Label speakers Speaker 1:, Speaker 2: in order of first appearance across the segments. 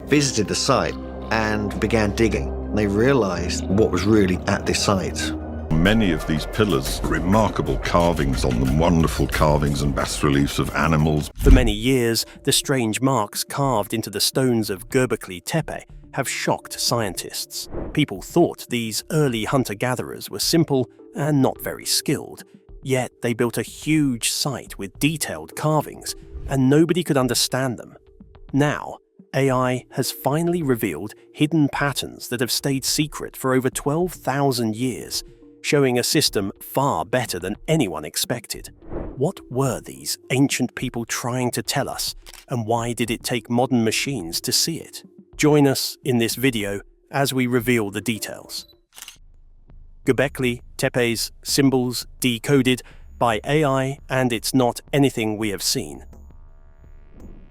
Speaker 1: visited the site and began digging. They realized what was really at this site.
Speaker 2: Many of these pillars, remarkable carvings on them, wonderful carvings and bas-reliefs of animals.
Speaker 3: For many years, the strange marks carved into the stones of Göbekli Tepe have shocked scientists. People thought these early hunter-gatherers were simple and not very skilled, yet they built a huge site with detailed carvings, and nobody could understand them. Now, AI has finally revealed hidden patterns that have stayed secret for over 12,000 years, showing a system far better than anyone expected. What were these ancient people trying to tell us, and why did it take modern machines to see it? Join us in this video as we reveal the details. Göbekli Tepe's symbols decoded by AI, and it's not anything we have seen.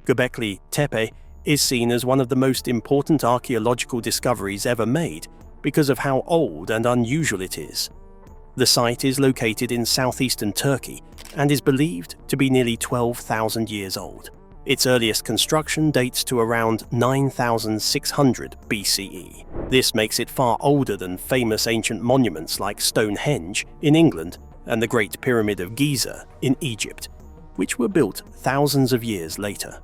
Speaker 3: Göbekli Tepe is seen as one of the most important archaeological discoveries ever made because of how old and unusual it is. The site is located in southeastern Turkey and is believed to be nearly 12,000 years old. Its earliest construction dates to around 9,600 BCE. This makes it far older than famous ancient monuments like Stonehenge in England and the Great Pyramid of Giza in Egypt, which were built thousands of years later.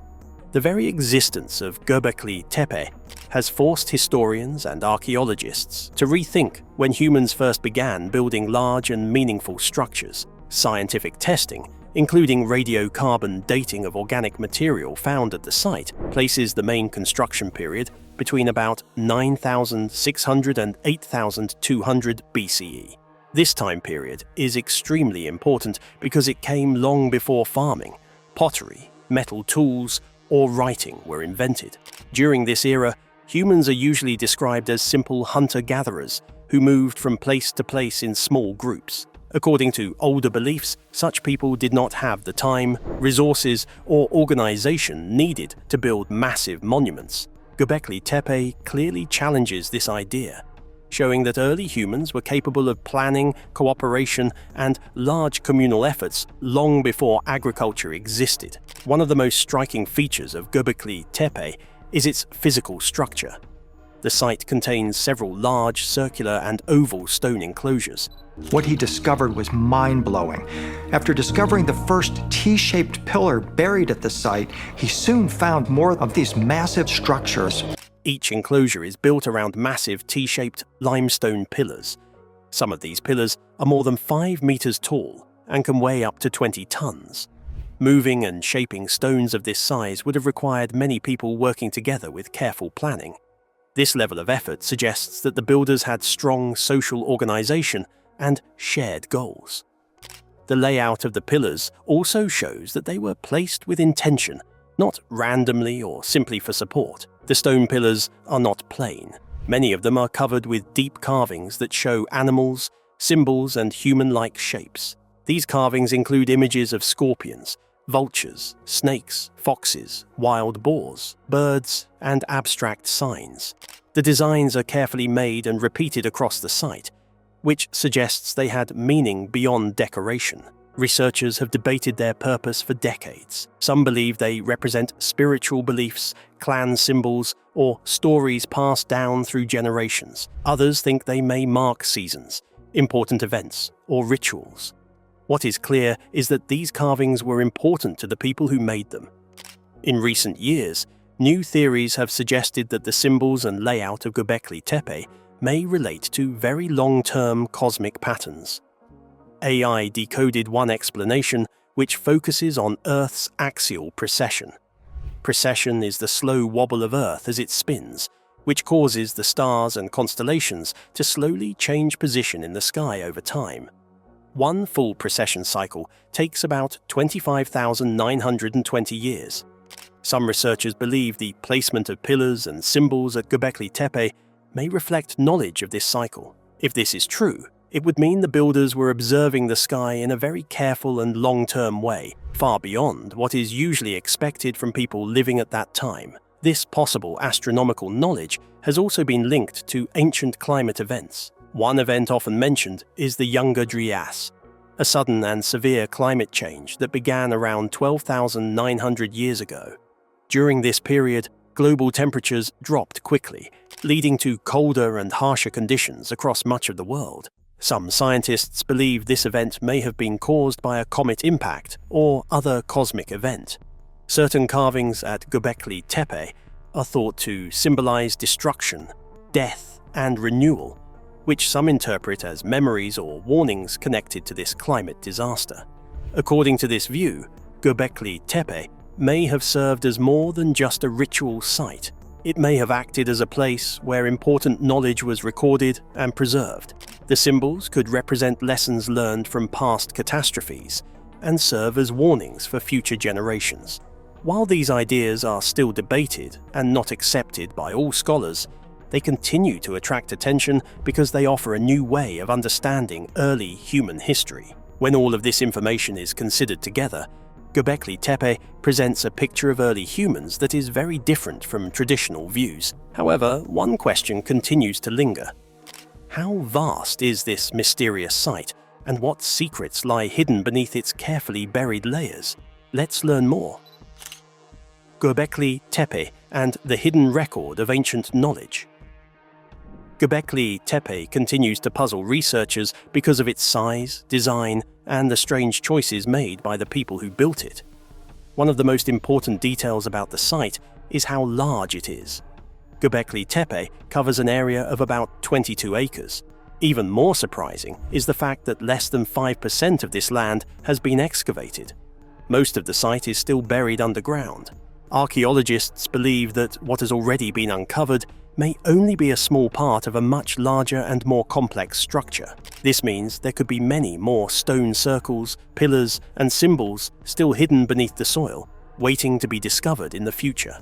Speaker 3: The very existence of Göbekli Tepe has forced historians and archaeologists to rethink when humans first began building large and meaningful structures. Scientific testing, including radiocarbon dating of organic material found at the site, places the main construction period between about 9,600 and 8,200 BCE. This time period is extremely important because it came long before farming, pottery, metal tools, or writing were invented. During this era, humans are usually described as simple hunter-gatherers who moved from place to place in small groups. According to older beliefs, such people did not have the time, resources, or organization needed to build massive monuments. Göbekli Tepe clearly challenges this idea, showing that early humans were capable of planning, cooperation, and large communal efforts long before agriculture existed. One of the most striking features of Göbekli Tepe is its physical structure. The site contains several large, circular, and oval stone enclosures.
Speaker 4: What he discovered was mind-blowing. After discovering the first T-shaped pillar buried at the site, he soon found more of these massive structures.
Speaker 3: Each enclosure is built around massive T-shaped limestone pillars. Some of these pillars are more than 5 meters tall and can weigh up to 20 tons. Moving and shaping stones of this size would have required many people working together with careful planning. This level of effort suggests that the builders had strong social organization and shared goals. The layout of the pillars also shows that they were placed with intention, not randomly or simply for support. The stone pillars are not plain. Many of them are covered with deep carvings that show animals, symbols, and human-like shapes. These carvings include images of scorpions, vultures, snakes, foxes, wild boars, birds, and abstract signs. The designs are carefully made and repeated across the site, which suggests they had meaning beyond decoration. Researchers have debated their purpose for decades. Some believe they represent spiritual beliefs, clan symbols, or stories passed down through generations. Others think they may mark seasons, important events, or rituals. What is clear is that these carvings were important to the people who made them. In recent years, new theories have suggested that the symbols and layout of Göbekli Tepe may relate to very long-term cosmic patterns. AI decoded one explanation which focuses on Earth's axial precession. Precession is the slow wobble of Earth as it spins, which causes the stars and constellations to slowly change position in the sky over time. One full precession cycle takes about 25,920 years. Some researchers believe the placement of pillars and symbols at Göbekli Tepe may reflect knowledge of this cycle. If this is true, it would mean the builders were observing the sky in a very careful and long-term way, far beyond what is usually expected from people living at that time. This possible astronomical knowledge has also been linked to ancient climate events. One event often mentioned is the Younger Dryas, a sudden and severe climate change that began around 12,900 years ago. During this period, global temperatures dropped quickly, leading to colder and harsher conditions across much of the world. Some scientists believe this event may have been caused by a comet impact or other cosmic event. Certain carvings at Göbekli Tepe are thought to symbolize destruction, death, and renewal, which some interpret as memories or warnings connected to this climate disaster. According to this view, Göbekli Tepe may have served as more than just a ritual site. It may have acted as a place where important knowledge was recorded and preserved. The symbols could represent lessons learned from past catastrophes and serve as warnings for future generations. While these ideas are still debated and not accepted by all scholars, they continue to attract attention because they offer a new way of understanding early human history. When all of this information is considered together, Göbekli Tepe presents a picture of early humans that is very different from traditional views. However, one question continues to linger. How vast is this mysterious site, and what secrets lie hidden beneath its carefully buried layers? Let's learn more. Göbekli Tepe and the hidden record of ancient knowledge. Göbekli Tepe continues to puzzle researchers because of its size, design, and the strange choices made by the people who built it. One of the most important details about the site is how large it is. Göbekli Tepe covers an area of about 22 acres. Even more surprising is the fact that less than 5% of this land has been excavated. Most of the site is still buried underground. Archaeologists believe that what has already been uncovered may only be a small part of a much larger and more complex structure. This means there could be many more stone circles, pillars, and symbols still hidden beneath the soil, waiting to be discovered in the future.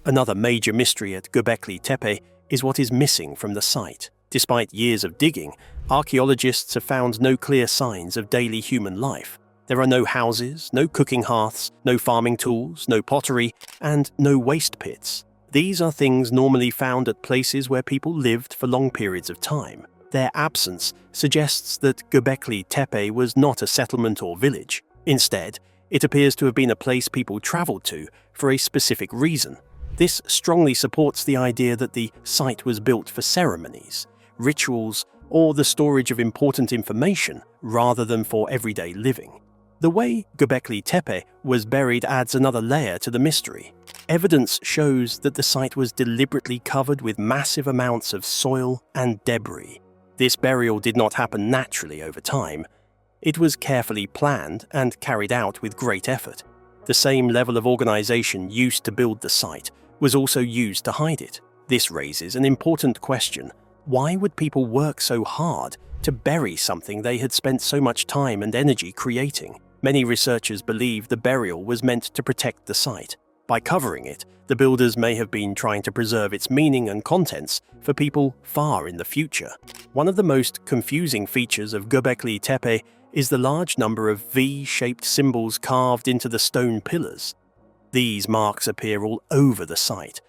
Speaker 3: Another major mystery at Göbekli Tepe is what is missing from the site. Despite years of digging, archaeologists have found no clear signs of daily human life. There are no houses, no cooking hearths, no farming tools, no pottery, and no waste pits. These are things normally found at places where people lived for long periods of time. Their absence suggests that Göbekli Tepe was not a settlement or village. Instead, it appears to have been a place people traveled to for a specific reason. This strongly supports the idea that the site was built for ceremonies, rituals, or the storage of important information rather than for everyday living. The way Göbekli Tepe was buried adds another layer to the mystery. Evidence shows that the site was deliberately covered with massive amounts of soil and debris. This burial did not happen naturally over time. It was carefully planned and carried out with great effort. The same level of organization used to build the site was also used to hide it. This raises an important question. Why would people work so hard to bury something they had spent so much time and energy creating? Many researchers believe the burial was meant to protect the site. By covering it, the builders may have been trying to preserve its meaning and contents for people far in the future. One of the most confusing features of Göbekli Tepe is the large number of V-shaped symbols carved into the stone pillars. These marks appear all over the site.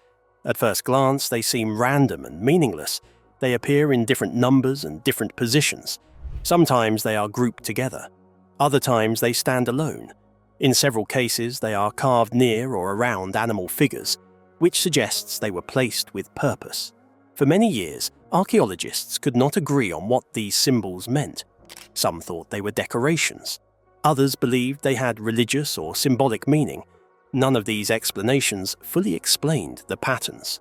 Speaker 3: At first glance, they seem random and meaningless. They appear in different numbers and different positions. Sometimes they are grouped together. Other times they stand alone. In several cases, they are carved near or around animal figures, which suggests they were placed with purpose. For many years, archaeologists could not agree on what these symbols meant. Some thought they were decorations. Others believed they had religious or symbolic meaning. None of these explanations fully explained the patterns.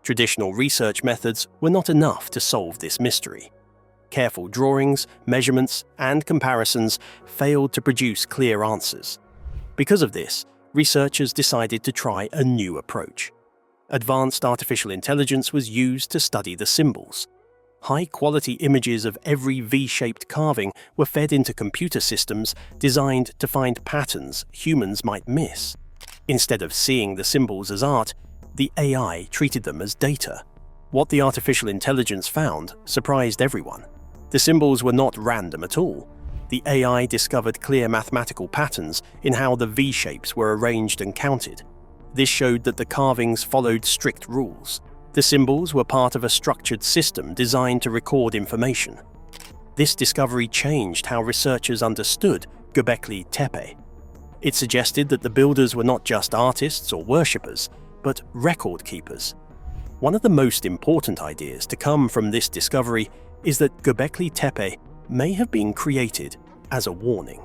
Speaker 3: Traditional research methods were not enough to solve this mystery. Careful drawings, measurements, and comparisons failed to produce clear answers. Because of this, researchers decided to try a new approach. Advanced artificial intelligence was used to study the symbols. High-quality images of every V-shaped carving were fed into computer systems designed to find patterns humans might miss. Instead of seeing the symbols as art, the AI treated them as data. What the artificial intelligence found surprised everyone. The symbols were not random at all. The AI discovered clear mathematical patterns in how the V-shapes were arranged and counted. This showed that the carvings followed strict rules. The symbols were part of a structured system designed to record information. This discovery changed how researchers understood Göbekli Tepe. It suggested that the builders were not just artists or worshippers, but record keepers. One of the most important ideas to come from this discovery is that Göbekli Tepe may have been created as a warning.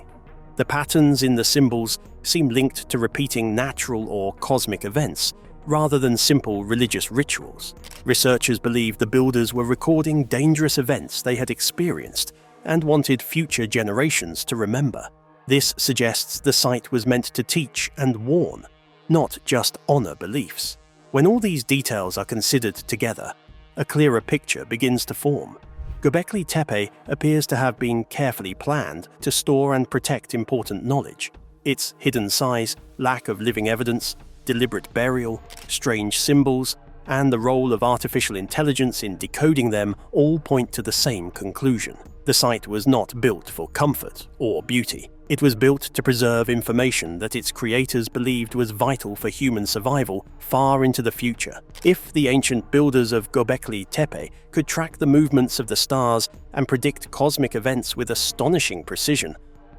Speaker 3: The patterns in the symbols seem linked to repeating natural or cosmic events, rather than simple religious rituals. Researchers believe the builders were recording dangerous events they had experienced and wanted future generations to remember. This suggests the site was meant to teach and warn, not just honor beliefs. When all these details are considered together, a clearer picture begins to form. Göbekli Tepe appears to have been carefully planned to store and protect important knowledge. Its hidden size, lack of living evidence, deliberate burial, strange symbols, and the role of artificial intelligence in decoding them all point to the same conclusion. The site was not built for comfort or beauty. It was built to preserve information that its creators believed was vital for human survival far into the future. If the ancient builders of Göbekli Tepe could track the movements of the stars and predict cosmic events with astonishing precision,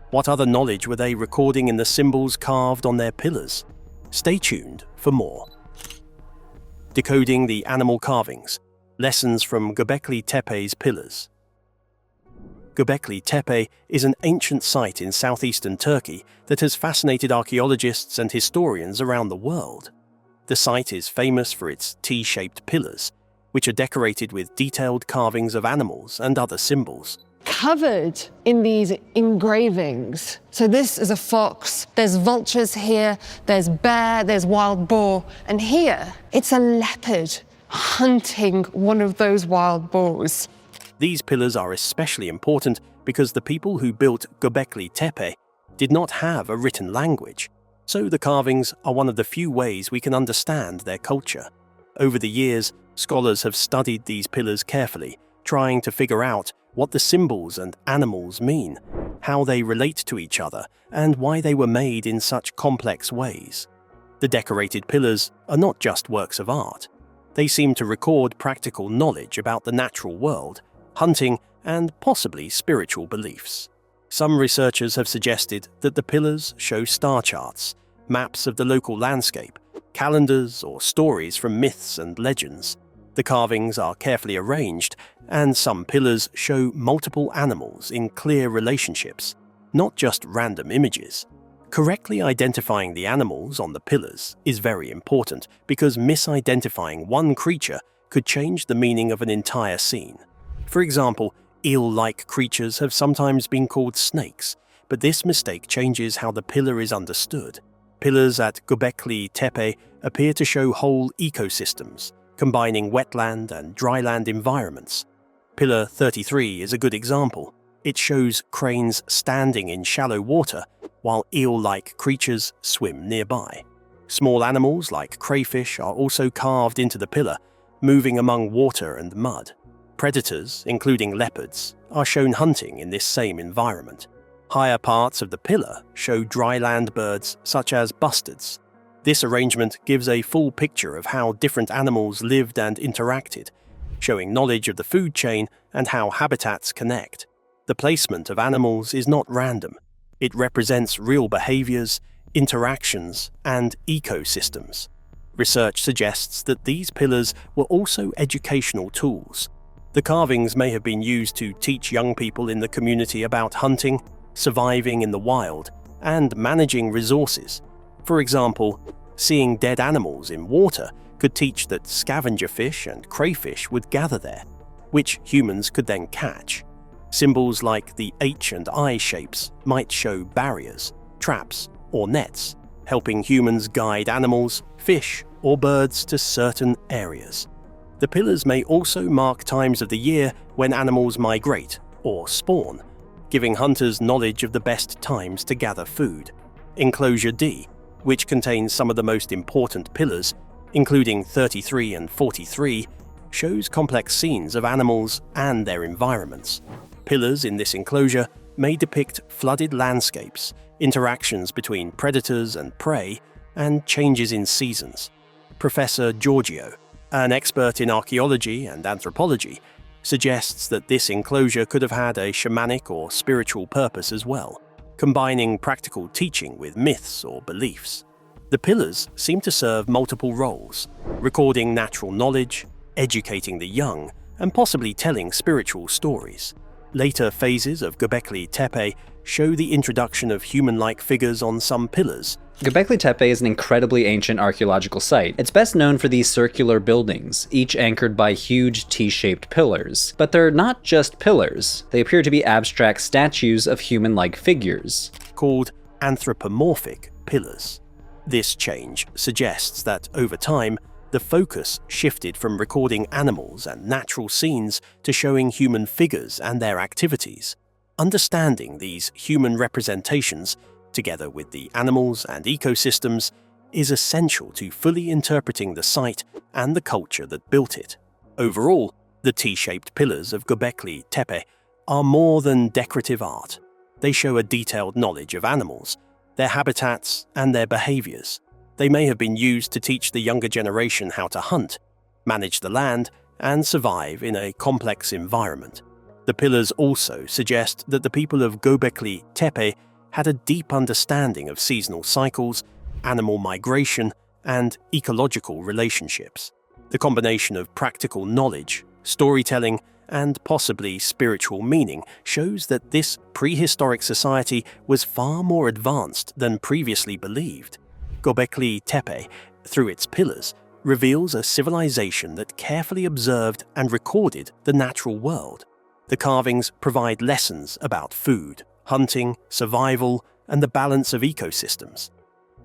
Speaker 3: what other knowledge were they recording in the symbols carved on their pillars? Stay tuned for more. Decoding the animal carvings. Lessons from Göbekli Tepe's pillars. Göbekli Tepe is an ancient site in southeastern Turkey that has fascinated archaeologists and historians around the world. The site is famous for its T-shaped pillars, which are decorated with detailed carvings of animals and other symbols.
Speaker 5: Covered in these engravings. So this is a fox, there's vultures here, there's bear, there's wild boar, and here it's a leopard hunting one of those wild boars.
Speaker 3: These pillars are especially important because the people who built Göbekli Tepe did not have a written language, so the carvings are one of the few ways we can understand their culture. Over the years, scholars have studied these pillars carefully, trying to figure out what the symbols and animals mean, how they relate to each other, and why they were made in such complex ways. The decorated pillars are not just works of art. They seem to record practical knowledge about the natural world, hunting, and possibly spiritual beliefs. Some researchers have suggested that the pillars show star charts, maps of the local landscape, calendars, or stories from myths and legends. The carvings are carefully arranged, and some pillars show multiple animals in clear relationships, not just random images. Correctly identifying the animals on the pillars is very important because misidentifying one creature could change the meaning of an entire scene. For example, eel-like creatures have sometimes been called snakes, but this mistake changes how the pillar is understood. Pillars at Göbekli Tepe appear to show whole ecosystems, combining wetland and dryland environments. Pillar 33 is a good example. It shows cranes standing in shallow water while eel-like creatures swim nearby. Small animals like crayfish are also carved into the pillar, moving among water and mud. Predators, including leopards, are shown hunting in this same environment. Higher parts of the pillar show dryland birds such as bustards. This arrangement gives a full picture of how different animals lived and interacted, showing knowledge of the food chain and how habitats connect. The placement of animals is not random. It represents real behaviors, interactions, and ecosystems. Research suggests that these pillars were also educational tools. The carvings may have been used to teach young people in the community about hunting, surviving in the wild, and managing resources. For example, seeing dead animals in water could teach that scavenger fish and crayfish would gather there, which humans could then catch. Symbols like the H and I shapes might show barriers, traps, or nets, helping humans guide animals, fish, or birds to certain areas. The pillars may also mark times of the year when animals migrate or spawn, giving hunters knowledge of the best times to gather food. Enclosure D, which contains some of the most important pillars, including 33 and 43, shows complex scenes of animals and their environments. Pillars in this enclosure may depict flooded landscapes, interactions between predators and prey, and changes in seasons. Professor Giorgio, an expert in archaeology and anthropology, suggests that this enclosure could have had a shamanic or spiritual purpose as well, combining practical teaching with myths or beliefs. The pillars seem to serve multiple roles, recording natural knowledge, educating the young, and possibly telling spiritual stories. Later phases of Göbekli Tepe show the introduction of human-like figures on some pillars.
Speaker 6: Göbekli Tepe is an incredibly ancient archaeological site. It's best known for these circular buildings, each anchored by huge T-shaped pillars. But they're not just pillars. They appear to be abstract statues of human-like figures,
Speaker 3: called anthropomorphic pillars. This change suggests that, over time, the focus shifted from recording animals and natural scenes to showing human figures and their activities. Understanding these human representations, together with the animals and ecosystems, is essential to fully interpreting the site and the culture that built it. Overall, the T-shaped pillars of Göbekli Tepe are more than decorative art. They show a detailed knowledge of animals, their habitats, and their behaviors. They may have been used to teach the younger generation how to hunt, manage the land, and survive in a complex environment. The pillars also suggest that the people of Göbekli Tepe had a deep understanding of seasonal cycles, animal migration, and ecological relationships. The combination of practical knowledge, storytelling, and possibly spiritual meaning shows that this prehistoric society was far more advanced than previously believed. Göbekli Tepe, through its pillars, reveals a civilization that carefully observed and recorded the natural world. The carvings provide lessons about food, hunting, survival, and the balance of ecosystems.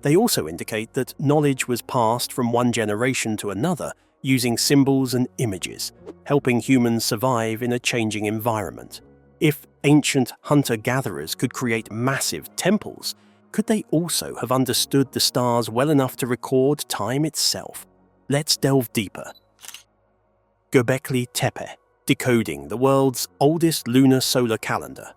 Speaker 3: They also indicate that knowledge was passed from one generation to another using symbols and images, helping humans survive in a changing environment. If ancient hunter-gatherers could create massive temples, could they also have understood the stars well enough to record time itself? Let's delve deeper. Göbekli Tepe, decoding the world's oldest lunar-solar calendar.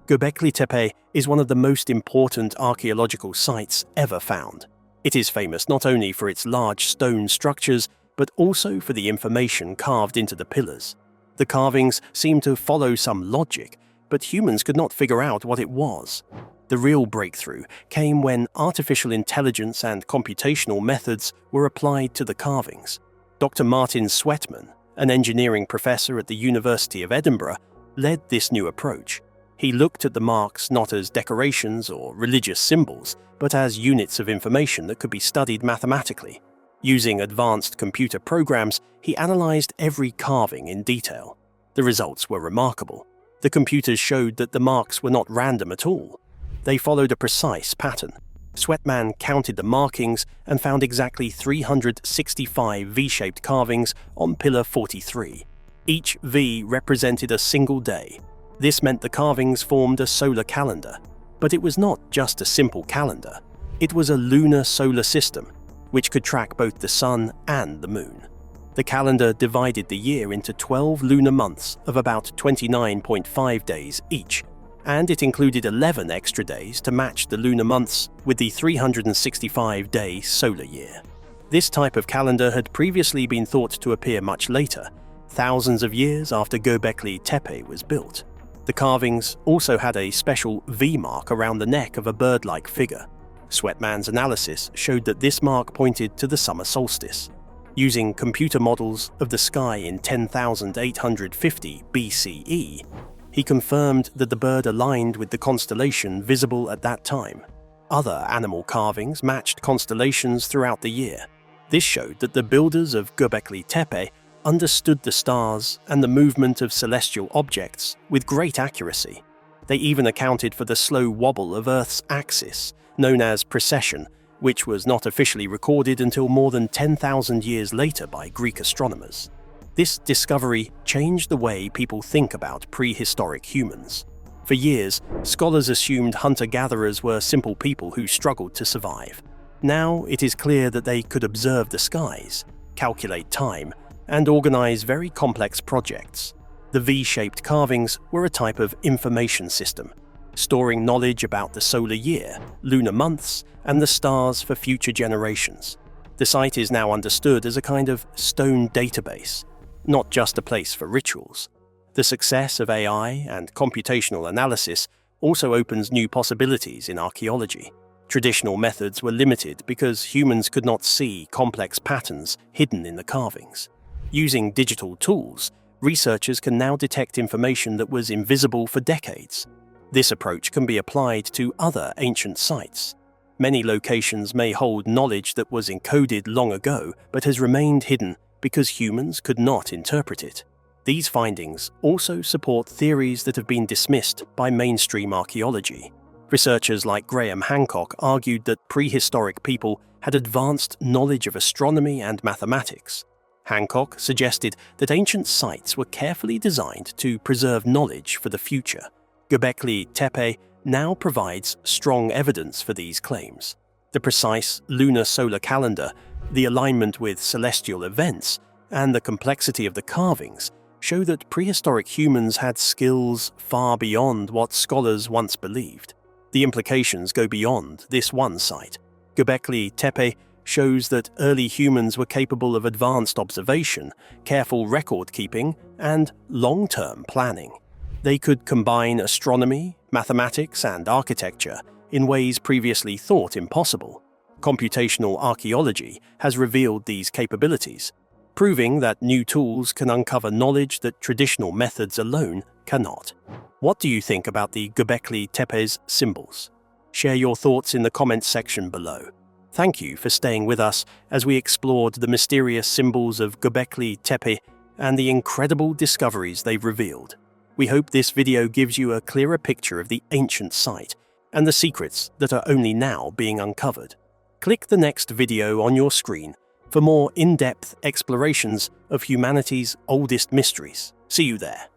Speaker 3: Göbekli Tepe is one of the most important archaeological sites ever found. It is famous not only for its large stone structures, but also for the information carved into the pillars. The carvings seem to follow some logic, but humans could not figure out what it was. The real breakthrough came when artificial intelligence and computational methods were applied to the carvings. Dr. Martin Sweatman, an engineering professor at the University of Edinburgh, led this new approach. He looked at the marks not as decorations or religious symbols, but as units of information that could be studied mathematically. Using advanced computer programs, he analyzed every carving in detail. The results were remarkable. The computers showed that the marks were not random at all. They followed a precise pattern. Sweatman counted the markings and found exactly 365 V-shaped carvings on Pillar 43. Each V represented a single day. This meant the carvings formed a solar calendar. But it was not just a simple calendar. It was a lunar solar system, which could track both the sun and the moon. The calendar divided the year into 12 lunar months of about 29.5 days each, and it included 11 extra days to match the lunar months with the 365-day solar year. This type of calendar had previously been thought to appear much later, thousands of years after Göbekli Tepe was built. The carvings also had a special V mark around the neck of a bird-like figure. Sweatman's analysis showed that this mark pointed to the summer solstice. Using computer models of the sky in 10,850 BCE, he confirmed that the bird aligned with the constellation visible at that time. Other animal carvings matched constellations throughout the year. This showed that the builders of Göbekli Tepe understood the stars and the movement of celestial objects with great accuracy. They even accounted for the slow wobble of Earth's axis, known as precession, which was not officially recorded until more than 10,000 years later by Greek astronomers. This discovery changed the way people think about prehistoric humans. For years, scholars assumed hunter-gatherers were simple people who struggled to survive. Now it is clear that they could observe the skies, calculate time, and organize very complex projects. The V-shaped carvings were a type of information system, storing knowledge about the solar year, lunar months, and the stars for future generations. The site is now understood as a kind of stone database, not just a place for rituals. The success of AI and computational analysis also opens new possibilities in archaeology. Traditional methods were limited because humans could not see complex patterns hidden in the carvings. Using digital tools, researchers can now detect information that was invisible for decades. This approach can be applied to other ancient sites. Many locations may hold knowledge that was encoded long ago but has remained hidden because humans could not interpret it. These findings also support theories that have been dismissed by mainstream archaeology. Researchers like Graham Hancock argued that prehistoric people had advanced knowledge of astronomy and mathematics. Hancock suggested that ancient sites were carefully designed to preserve knowledge for the future. Göbekli Tepe now provides strong evidence for these claims. The precise lunar-solar calendar, the alignment with celestial events, and the complexity of the carvings show that prehistoric humans had skills far beyond what scholars once believed. The implications go beyond this one site. Göbekli Tepe shows that early humans were capable of advanced observation, careful record-keeping, and long-term planning. They could combine astronomy, mathematics, and architecture in ways previously thought impossible. Computational archaeology has revealed these capabilities, proving that new tools can uncover knowledge that traditional methods alone cannot. What do you think about the Göbekli Tepe's symbols? Share your thoughts in the comments section below. Thank you for staying with us as we explored the mysterious symbols of Göbekli Tepe and the incredible discoveries they've revealed. We hope this video gives you a clearer picture of the ancient site and the secrets that are only now being uncovered. Click the next video on your screen for more in-depth explorations of humanity's oldest mysteries. See you there.